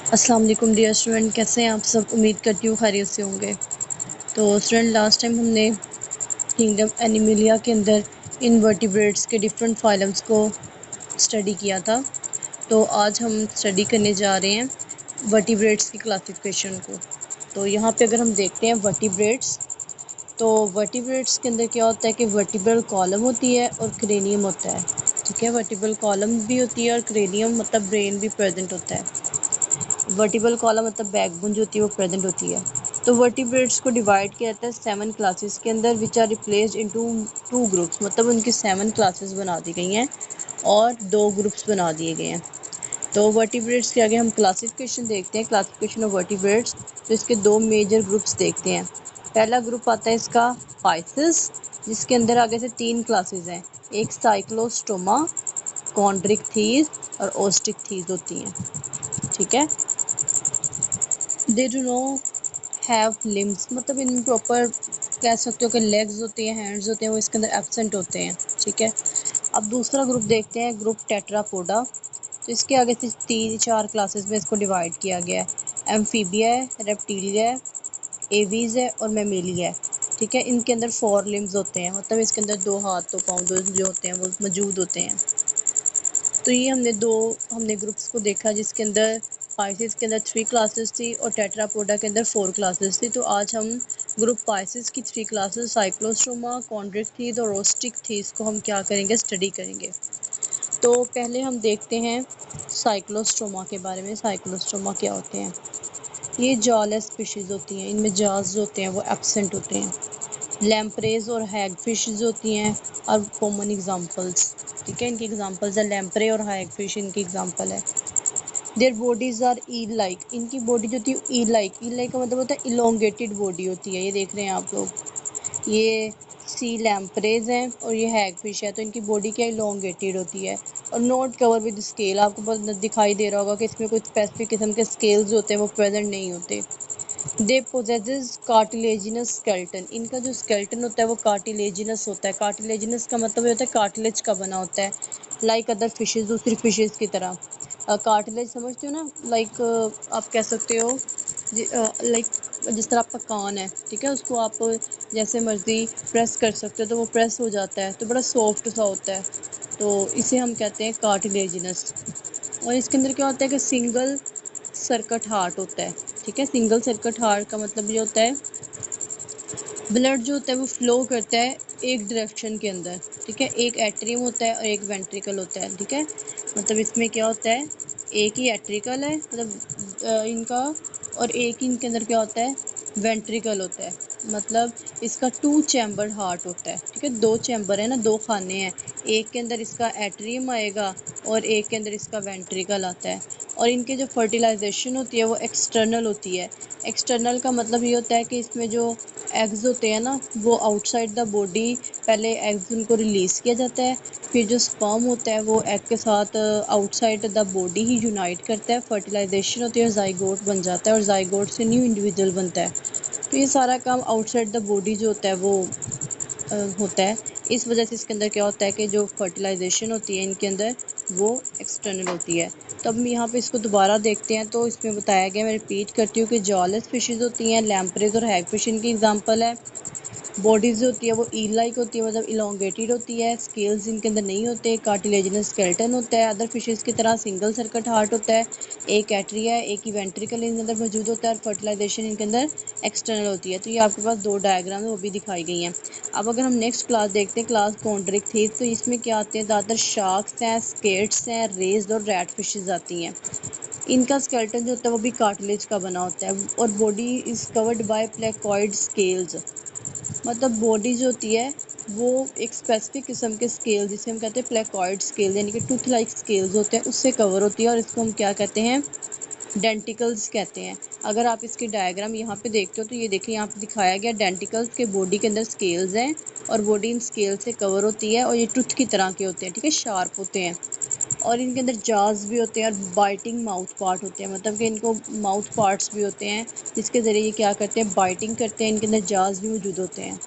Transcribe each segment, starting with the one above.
अस्सलाम वालेकुम dear student, कैसे हैं आप सब। उम्मीद करती हूँ खैरियत से होंगे। तो स्टूडेंट, लास्ट टाइम हमने किंगडम एनिमलिया के अंदर इनवर्टिब्रेट्स के डिफरेंट फाइलम्स को स्टडी किया था। तो आज हम स्टडी करने जा रहे हैं वर्टिब्रेट्स की क्लासिफिकेशन को। तो यहाँ पे अगर हम देखते हैं वर्टिब्रेट्स, तो वर्टिब्रेट्स के अंदर क्या होता है कि वर्टिब्रल कॉलम होती है और क्रेनियम होता है। ठीक है, वर्टिब्रल कॉलम भी होती है और क्रेनियम मतलब ब्रेन भी प्रेजेंट होता है। वर्टिबल कॉलम मतलब बैकबोन जो होती है वो प्रेजेंट होती है। तो वर्टिब्रेट्स को डिवाइड किया जाता है 7 क्लासेस के अंदर, which are replaced into 2 groups, मतलब उनकी 7 क्लासेस बना दी गई हैं और 2 ग्रुप्स बना दिए गए हैं। तो वर्टिब्रेट्स के आगे हम क्लासिफिकेशन देखते हैं, क्लासिफिकेशन ऑफ वर्टिब्रेट्स। तो इसके 2 मेजर ग्रुप्स देखते हैं। पहला ग्रुप आता है इसका पाइसिस, जिसके अंदर आगे से 3 क्लासेस हैं। एक साइक्लोस्टोमा, कॉन्ड्रिक्थीज और ओस्टिकथीज होती हैं। ठीक है, they do no have limbs, मतलब इनमें प्रॉपर कह सकते हो कि लेग्स होते हैं, हैंड्स होते हैं, वो इसके अंदर एब्सेंट होते हैं। ठीक है, अब दूसरा ग्रुप देखते हैं, ग्रुप टेट्रापोडा। तो इसके आगे से 3-4 क्लासेस में इसको डिवाइड किया गया है। एम्फीबिया है, रेप्टीलिया है, एवीज है और मेमेलिया है। ठीक है, इनके अंदर 4 लिम्स होते हैं, मतलब इसके अंदर 2 हाथ 2 पाँव दो जो होते हैं वो मौजूद होते हैं। तो ये हमने ग्रुप्स को देखा, जिसके अंदर पाइसिस के अंदर 3 क्लासेस थी और टेट्रापोडा के अंदर 4 क्लासेस थी। तो आज हम ग्रुप पाइसिस की 3 क्लासेस साइक्लोस्टोमा, कॉन्ड्रिक्थीज और रोस्टिकथीज को हम क्या करेंगे, स्टडी करेंगे। तो पहले हम देखते हैं साइक्लोस्टोमा के बारे में। साइक्लोस्टोमा क्या होते हैं? ये जॉलेस स्पीशीज होती हैं, इनमें जाज जो होते हैं वो एब्सेंट होते हैं। लैम्प्रेज और हैगफिश होती हैं और कॉमन एग्जांपल्स। ठीक है, इनकी एग्जांपल्स है लैम्प्रे और हैगफिश, इनकी एग्जांपल है। Their bodies are eel like, इनकी बॉडी जो होती है ईल लाइक, ईल लाइक का मतलब होता है इलोंगेटेड बॉडी होती है। ये देख रहे हैं आप लोग, ये सी लैम्प्रेज हैं और ये हैगफिश है, तो इनकी बॉडी क्या इलोंगेटेड होती है और नॉट कवर विद स्केल। आपको बस दिखाई दे रहा होगा कि इसमें कोई स्पेसिफिक किस्म के स्केल्स होते हैं वो प्रेजेंट नहीं होते। दे पोजेजेस कार्टिलेजिनस स्केल्टन, इनका जो स्केल्टन होता है वो कार्टिलेजिनस होता है। कार्टिलेजिनस का मतलब ये होता है कार्टिलेज का बना होता है, लाइक अदर फिशेज, दूसरी फिशेज की तरह। कार्टिलेज समझते हो ना, लाइक आप कह सकते हो लाइक जिस तरह आपका कान है, ठीक है, उसको आप जैसे मर्जी प्रेस कर सकते हो तो वो प्रेस हो जाता है, तो बड़ा सॉफ्ट सा होता है। तो इसे हम कहते हैं कार्टिलेजिनस। और इसके अंदर क्या होता है कि सिंगल सर्किट हार्ट होता है। ठीक है, सिंगल सर्किट हार्ट का मतलब ये होता है ब्लड जो होता है वो फ्लो करता है एक डायरेक्शन के अंदर। ठीक है, एक एट्रियम होता है और एक वेंट्रिकल होता है। ठीक है, मतलब इसमें क्या होता है, एक ही एट्रिकल है मतलब इनका, और एक ही इनके अंदर क्या होता है, वेंट्रिकल होता है। मतलब इसका 2 चैम्बर हार्ट होता है। ठीक है, 2 चैम्बर है ना, 2 खाने हैं, एक के अंदर इसका एट्रियम आएगा और एक के अंदर इसका वेंट्रिकल आता है। और इनके जो फर्टिलाइजेशन होती है वो एक्सटर्नल होती है। एक्सटर्नल का मतलब ये होता है कि इसमें जो एग्स होते हैं ना वो आउटसाइड द बॉडी, पहले एग्स उनको रिलीज किया जाता है, फिर जो स्पर्म होता है वो एग के साथ outside the body he unite करता है, फर्टिलाइजेशन होती है, जाइगोट बन जाता है और जाइगोट से न्यू इंडिविजुअल बनता है। तो ये सारा काम आउटसाइड द बॉडी जो होता है वो होता है। इस वजह से इसके अंदर क्या होता है कि जो फर्टिलाइजेशन होती है इनके अंदर वो एक्सटर्नल होती है। तो अब हम यहाँ पे इसको दोबारा देखते हैं, तो इसमें बताया गया, मैं रिपीट करती हूँ कि जॉलेस फिशेज होती हैं, लैम्प्रेज और हैगफिश इनकी एग्जांपल है। बॉडीज जो होती है वो ईल लाइक होती है, मतलब इलोंगेटेड होती है, स्केल्स इनके अंदर नहीं होते, कार्टिलेजिनस स्केलेटन होता है, अदर फिशेज की तरह सिंगल सर्किट हार्ट होता है, एक एट्रिया है, एक ही वेंट्रिकल इनके अंदर मौजूद होता है और फर्टिलाइजेशन इनके अंदर एक्सटर्नल होती है। तो ये आपके पास 2 डायग्राम है वो भी दिखाई गई हैं। अब अगर हम नेक्स्ट क्लास देखते हैं, क्लास कॉन्ड्रिक्थीज, तो इसमें क्या आते हैं, ज़्यादातर शार्क्स हैं, स्केट्स हैं, रेज्ड और रैट फिशेज आती हैं। इनका स्केलेटन जो होता है वो भी कार्टिलेज का बना होता है और body is covered by placoid scales, मतलब बॉडी जो होती है वो एक स्पेसिफिक किस्म के स्केल, जिसे हम कहते हैं प्लेकॉइड स्केल, यानी कि टूथ लाइक स्केल्स होते हैं, उससे कवर होती है और इसको हम क्या कहते हैं, डेंटिकल्स कहते हैं। अगर आप इसकी डायग्राम यहाँ पे देखते हो तो ये देखिए, यहाँ पे दिखाया गया डेंटिकल्स के बॉडी के अंदर स्केल्स हैं और बॉडी इन स्केल से कवर होती है और ये टूथ की तरह के होते हैं। ठीक है, शार्प होते हैं और इनके अंदर जाज भी होते हैं और बाइटिंग माउथ पार्ट होते हैं, मतलब कि इनको माउथ पार्ट्स भी होते हैं जिसके ज़रिए ये क्या करते हैं, बाइटिंग करते हैं। इनके अंदर जाज भी मौजूद होते हैं।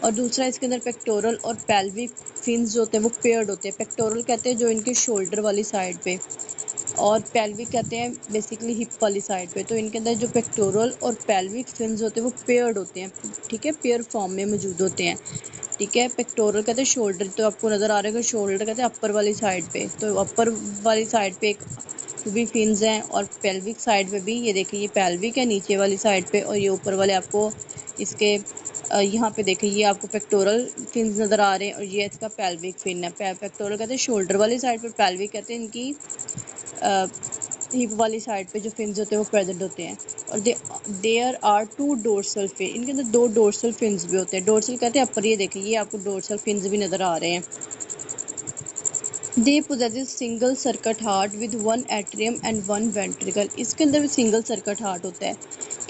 और दूसरा, इसके अंदर पेक्टोरल और पेल्विक फिन्स जो होते हैं वो पेयर्ड होते हैं। पेक्टोरल कहते हैं जो इनके शोल्डर वाली साइड पे, और पेल्विक कहते हैं बेसिकली हिप वाली साइड पे। तो इनके अंदर जो पेक्टोरल और पेल्विक फिन्स होते हैं वो पेयर्ड होते हैं, ठीक है, पेयर फॉर्म में मौजूद होते हैं, ठीक है। पेक्टोरल कहते हैं शोल्डर, तो आपको नज़र आ रहा है कि शोल्डर कहते हैं अपर वाली साइड पे, तो अपर वाली साइड पे एक भी फिन्स हैं, और पेल्विक साइड पे भी ये देखिए, ये पेल्विक है नीचे वाली साइड पे, और ये ऊपर वाले आपको इसके यहाँ पे देखिए ये आपको पेक्टोरल फिन्स नज़र आ रहे हैं, और ये इसका पेल्विक फिन है। पेक्टोरल कहते हैं शोल्डर वाली साइड पे, पेल्विक कहते हैं इनकी हिप वाली साइड पे जो फिन्स होते हैं वो प्रेजेंट होते हैं। और there are two dorsal fin, इनके अंदर दो डोर्सल फिन्स भी होते हैं। डोर्सल कहते हैं अपर, ये देखिए ये आपको डोर्सल फिन्स भी नज़र आ रहे हैं। They possess single circuit heart with one atrium and one ventricle, इसके अंदर भी सिंगल सर्किट हार्ट होता है,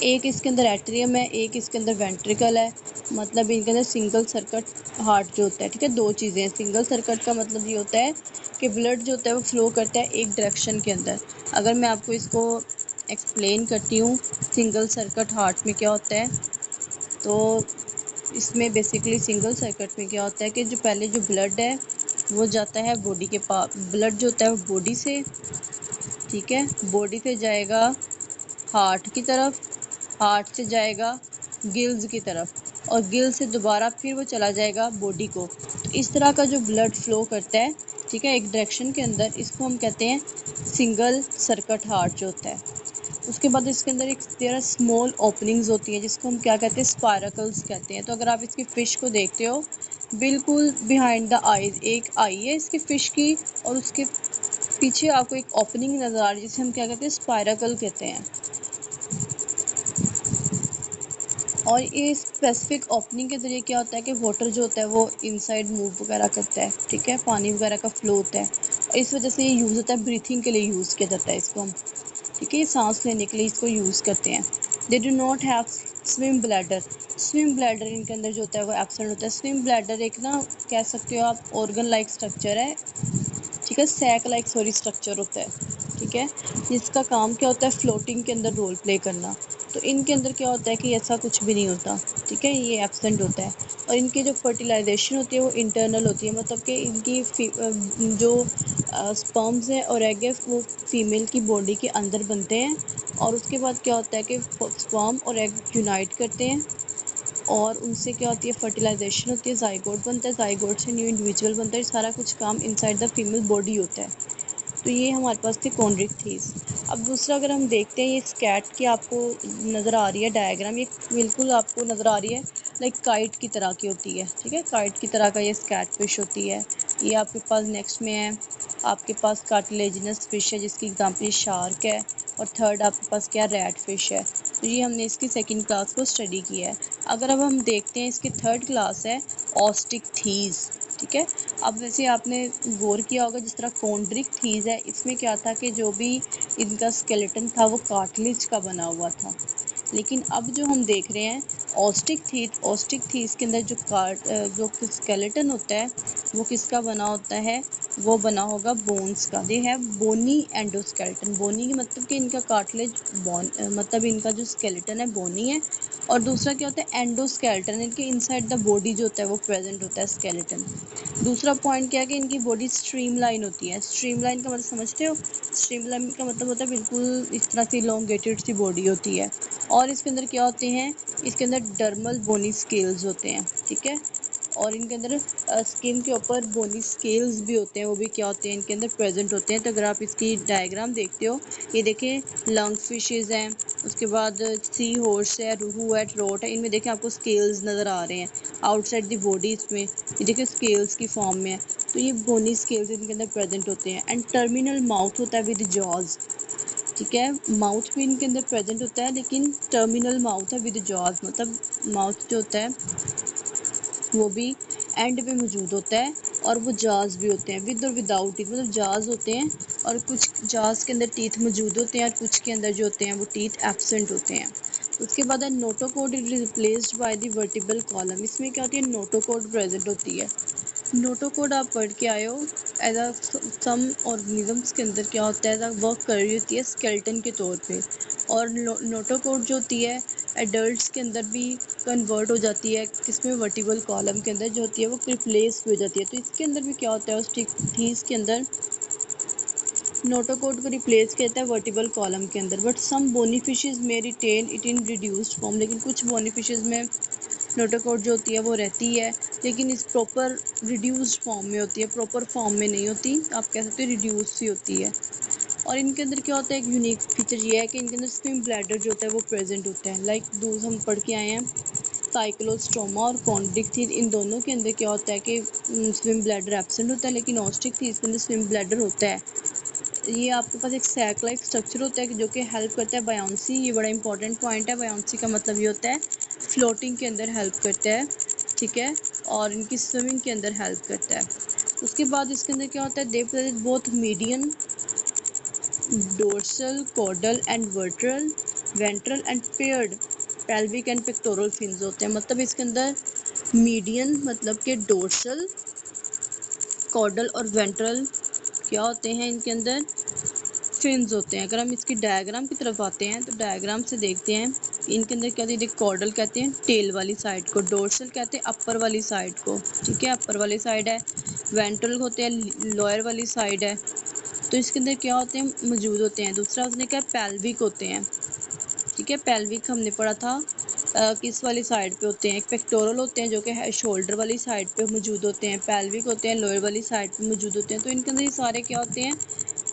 एक इसके अंदर एट्रियम है, एक इसके अंदर वेंट्रिकल है, मतलब इनके अंदर सिंगल सर्किट हार्ट जो होता है, ठीक है। दो चीज़ें हैं, सिंगल सर्किट का मतलब ये होता है कि ब्लड जो होता है वो फ्लो करता है एक डायरेक्शन के अंदर। अगर मैं आपको इसको एक्सप्लेन करती हूँ सिंगल सर्किट हार्ट में क्या होता है, तो इसमें बेसिकली सिंगल सर्किट में क्या होता है कि जो पहले जो ब्लड है वो जाता है बॉडी के पास, ब्लड जो होता है वो बॉडी से, ठीक है, बॉडी से जाएगा हार्ट की तरफ, हार्ट से जाएगा गिल्स की तरफ, और गिल से दोबारा फिर वो चला जाएगा बॉडी को। तो इस तरह का जो ब्लड फ्लो करता है, ठीक है, एक डायरेक्शन के अंदर, इसको हम कहते हैं सिंगल सर्किट हार्ट जो होता है। उसके बाद इसके अंदर एक देयर आर स्मॉल ओपनिंग्स होती हैं जिसको हम क्या कहते हैं, स्पायरकल्स कहते हैं। तो अगर आप इसकी फ़िश को देखते हो, बिल्कुल बिहाइंड द आईज एक आई है इसकी फ़िश की, और उसके पीछे आपको एक ओपनिंग नज़र आ रही है जिसे हम क्या कहते हैं, स्पायरकल कहते हैं। और ये स्पेसिफिक ओपनिंग के ज़रिए क्या होता है कि वाटर जो होता है वो इनसाइड मूव वगैरह करता है, ठीक है, पानी वगैरह का फ्लो होता है, और इस वजह से ये यूज़ होता है, ब्रीथिंग के लिए यूज़ किया जाता है इसको हम, ठीक है, ये सांस लेने के लिए इसको यूज़ करते हैं। They do not have swim bladder, swim bladder इनके अंदर जो होता है वो एब्सेंट होता है। स्विम ब्लैडर एक ना कह सकते हो आप ऑर्गन लाइक स्ट्रक्चर है, ठीक है, सैक लाइक सॉरी स्ट्रक्चर होता है, ठीक है, जिसका काम क्या होता है, फ्लोटिंग के अंदर रोल प्ले करना। तो इनके अंदर क्या होता है कि ऐसा कुछ भी नहीं होता, ठीक है, ये एब्सेंट होता है। और इनकी जो फर्टिलाइजेशन होती है वो इंटरनल होती है, मतलब कि इनकी जो स्पर्म्स है और एग है वो फीमेल की बॉडी के अंदर बनते हैं, और उसके बाद क्या होता है कि स्पर्म और एग यूनाइट करते हैं, और उनसे क्या होती है, फर्टिलाइजेशन होती है, जाइगोट बनता है, जाइगोट से न्यू इंडिविजुअल बनता है, सारा कुछ काम इनसाइड द फीमेल बॉडी होता है। तो ये हमारे पास थी कॉन्ड्रिक्टीज। अब दूसरा अगर हम देखते हैं, ये स्कैट की आपको नज़र आ रही है डायग्राम, ये बिल्कुल आपको नज़र आ रही है लाइक काइट की तरह की होती है, ठीक है, काइट की तरह का ये स्कैट फिश होती है। ये आपके पास नेक्स्ट में है, आपके पास कार्टिलेजिनस फिश है जिसकी एग्जाम्पल शार्क है, और थर्ड आपके पास क्या, रैट फिश है। तो ये हमने इसकी सेकंड क्लास को स्टडी किया है। अगर अब हम देखते हैं इसकी थर्ड क्लास है ऑस्टिक थीज, ठीक है। अब वैसे आपने गौर किया होगा जिस तरह कॉन्ड्रिक थीज है, इसमें क्या था कि जो भी इनका स्केलेटन था वो कार्टिलेज का बना हुआ था, लेकिन अब जो हम देख रहे हैं ऑस्टिक थीस के अंदर जो स्केलेटन होता है वो किसका बना होता है, वो बना होगा बोन्स का। दे हैव बोनी एंडोस्केलेटन, बोनी की मतलब कि इनका कार्टिलेज बोन, मतलब इनका जो स्केलेटन है बोनी है, और दूसरा क्या होता है, एंडोस्केलेटन, इनके इनसाइड द बॉडी जो होता है वो प्रेजेंट होता है स्केलेटन। दूसरा पॉइंट क्या है कि इनकी बॉडी स्ट्रीमलाइन होती है। स्ट्रीमलाइन का मतलब समझते हो, स्ट्रीमलाइन का मतलब होता है बिल्कुल इस तरह से इलोंगेटेड सी बॉडी होती है, और इसके अंदर क्या होते हैं, इसके अंदर डर्मल बोनी स्केल्स होते हैं, ठीक है, और इनके अंदर स्किन के ऊपर बोनी स्केल्स भी होते हैं, वो भी क्या होते हैं, इनके अंदर प्रेजेंट होते हैं। तो अगर आप इसकी डायग्राम देखते हो, ये देखें लंग फिशेज हैं, उसके बाद सी हॉर्स है, रूहू है, ट्रोट है, इनमें देखें आपको स्केल्स नज़र आ रहे हैं आउटसाइड द बॉडी, इसमें ये देखिए स्केल्स की फॉर्म में है। तो ये बोनी स्केल्स इनके अंदर प्रेजेंट होते हैं। एंड टर्मिनल माउथ होता है विद जॉज, ठीक है, माउथ भी इनके अंदर प्रेजेंट होता है, लेकिन टर्मिनल माउथ है विद जॉज, मतलब माउथ जो होता है वो भी एंड पे मौजूद होता है, और वो जाज भी होते हैं, विद और विदाउट टीथ, मतलब जाज होते हैं और कुछ जाज के अंदर टीथ मौजूद होते हैं, और कुछ के अंदर जो होते हैं वो टीथ एब्सेंट होते हैं। उसके बाद है notochord is replaced by the vertebral column, इसमें क्या होती है, नोटोकोड प्रेजेंट होती है। नोटोकोड आप पढ़ के आए हो, एज अ सम ऑर्गेनिजम्स के अंदर क्या होता है, एज अ वर्क कर रही होती है स्केलेटन के तौर पे, और नोटोकोड जो होती है एडल्ट्स के अंदर भी कन्वर्ट हो जाती है, किसमें, वर्टिबल कॉलम के अंदर जो होती है वो रिप्लेस भी हो जाती है। तो इसके अंदर भी क्या होता है, उस थीस के अंदर नोटोकॉट को रिप्लेस किया है वर्टिबल कॉलम के अंदर, बट सम बोनी फिशेज में written it in reduced form, लेकिन कुछ बोनी फिशेज में नोटोकॉट जो होती है वो रहती है, लेकिन इस प्रॉपर रिड्यूस्ड फॉर्म में होती है, प्रॉपर फॉर्म में नहीं होती, आप कह सकते हो रिड्यूस सी होती है। और इनके अंदर क्या होता है, एक यूनिक फीचर ये है कि इनके अंदर स्विम ब्लैडर जो होता है वो प्रेजेंट होता है। लाइक दूसरा हम पढ़ के आए हैं साइक्लोस्टोमा और कॉन्ड्रिक्थिल, इन दोनों के अंदर क्या होता है कि स्विम ब्लैडर एब्सेंट होता है, लेकिन ऑस्ट्रिक्थिल के अंदर स्विम ब्लैडर होता है। ये आपके पास एक सैक लाइक स्ट्रक्चर होता है जो कि हेल्प करता है बायोंसी, ये बड़ा इंपॉर्टेंट पॉइंट है। बायोंसी का मतलब ये होता है फ्लोटिंग के अंदर हेल्प करता है, ठीक है, और इनकी स्विमिंग के अंदर हेल्प करता है। उसके बाद इसके अंदर क्या होता है, they present both median dorsal caudal and ventral and paired pelvic and pectoral fins होते हैं। मतलब इसके अंदर मीडियन मतलब के डोर्सल कॉर्डल और वेंट्रल क्या होते हैं, इनके अंदर फिन्स होते हैं। अगर हम इसकी डायग्राम की तरफ आते हैं तो डायग्राम से देखते हैं इनके अंदर क्या होती है, कॉर्डल कहते हैं टेल वाली साइड को, डोर्सल कहते हैं अपर वाली साइड को, ठीक है, अपर वाली साइड है, वेंट्रल होते हैं लोअर वाली साइड है। तो इसके अंदर क्या होते हैं, मौजूद होते हैं। दूसरा उसने कहा पेल्विक होते हैं, ठीक है, पेल्विक हमने पढ़ा था किस वाली साइड पे होते हैं, एक पेक्टोरल होते हैं जो कि शोल्डर वाली साइड पे मौजूद होते हैं, पेल्विक होते हैं लोअर वाली साइड पे मौजूद होते हैं। तो इनके अंदर ये सारे क्या होते हैं,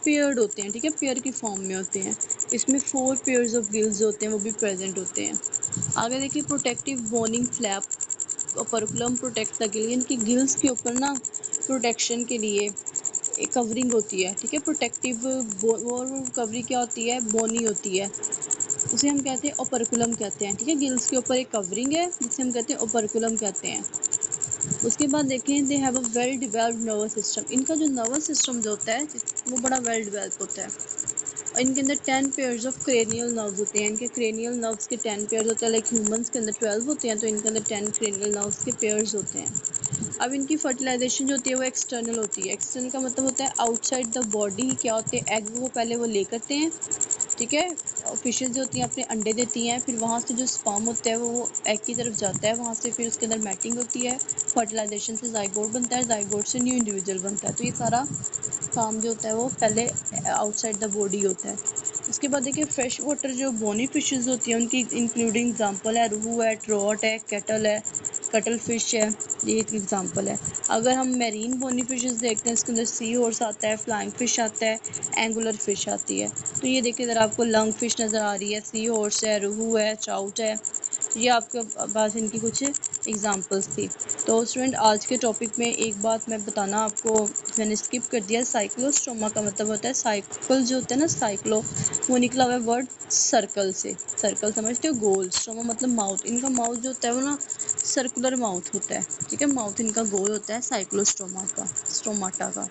पेयर्ड होते हैं, ठीक है, पेयर की फॉर्म में होते हैं। इसमें 4 पेयर्स ऑफ गिल्स होते हैं वो भी प्रेजेंट होते हैं। आगे देखिए protective bony flap operculum protect the gill, इनकी गिल्स के ऊपर ना प्रोटेक्शन के लिए एक कवरिंग होती है, ठीक है, प्रोटेक्टिव वो कवरिंग क्या होती है, बोनी होती है, उसे हम कहते हैं ओपर्कुलम कहते हैं, ठीक है, गिल्स के ऊपर एक कवरिंग है जिसे हम कहते हैं ओपर्कुलम कहते हैं। उसके बाद देखें they have a well developed nervous system, इनका जो नर्वस सिस्टम जो होता है वो बड़ा वेल डिवेल्प होता है। और इनके अंदर 10 पेयर्स ऑफ क्रेनियल नर्व्स होते हैं, इनके क्रेनियल नर्व्स के 10 पेयर्स होते हैं, लाइक ह्यूमंस के अंदर 12 होते हैं, तो इनके अंदर 10 क्रेनियल नर्व्स के पेयर्स होते हैं। अब इनकी फर्टिलाइजेशन जो होती है वो एक्सटर्नल होती है, एक्सटर्नल का मतलब होता है आउटसाइड द बॉडी, क्या होते हैं एग वो पहले वो ले करते हैं, ठीक है, फिशेज जो होती हैं अपने अंडे देती हैं, फिर वहाँ से जो स्पर्म होता है वो एग की तरफ जाता है, वहाँ से फिर उसके अंदर मैटिंग होती है, फर्टिलाइजेशन से जाइगोट बनता है, जाइगोट से न्यू इंडिविजुअल बनता है। तो ये सारा काम जो होता है वो पहले आउटसाइड द बॉडी होता है। उसके बाद देखिए फ्रेश वाटर जो बोनी फिशेज होती हैं उनकी इंक्लूडिंग एग्जांपल है रोहू है, ट्रॉट है, कटल फिश है, ये एक एग्जांपल है। अगर हम मैरीन बोनी फिशेस देखते हैं इसके अंदर सी हॉर्स आता है, फ्लाइंग फिश आता है, एंगुलर फिश आती है। तो ये देखिए इधर आपको लंग फिश नज़र आ रही है, सी हॉर्स है, रोहू है, ट्राउट है। तो ये आपके पास इनकी कुछ एग्जांपल्स थी। तो स्टूडेंट आज के टॉपिक में एक बात मैं बताना आपको मैंने स्किप कर दिया, साइक्लोस्टोमा का मतलब होता है साइकिल जो होता है ना, साइक्लो वो निकला हुआ है वर्ड सर्कल से, सर्कल समझते हो, गोल, स्टोमा मतलब माउथ, इनका माउथ जो होता है वो ना सर्कुलर माउथ होता है, ठीक है, माउथ इनका गोल होता है साइक्लोस्टोमा का, स्टोमाटा का।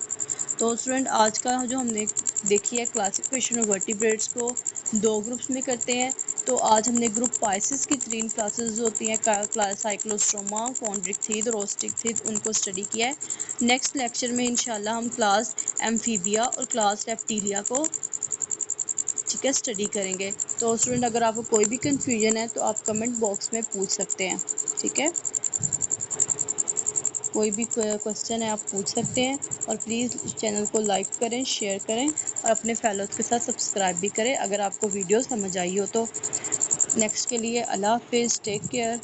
तो स्टूडेंट आज का जो हमने देखी है क्लासिफिकेशन ऑफ वर्टिब्रेट्स को दो ग्रुप्स में करते हैं। तो आज हमने ग्रुप पाइसिस की 3 क्लासेस होती हैं, साइक्लोस्टोमा, कॉन्ड्रिक्थिड और ओस्ट्रिक्थिड, उनको स्टडी किया है। नेक्स्ट लेक्चर में इंशाल्लाह हम क्लास एम्फीबिया और क्लास रेप्टिलिया को, ठीक है, स्टडी करेंगे। तो स्टूडेंट अगर आपको कोई भी कंफ्यूजन है तो आप कमेंट बॉक्स में पूछ सकते हैं, ठीक है, कोई भी क्वेश्चन है आप पूछ सकते हैं। और प्लीज़ चैनल को लाइक करें, शेयर करें और अपने फेलोज के साथ सब्सक्राइब भी करें अगर आपको वीडियो समझ आई हो तो। नेक्स्ट के लिए अल्लाह हाफिज़, टेक केयर।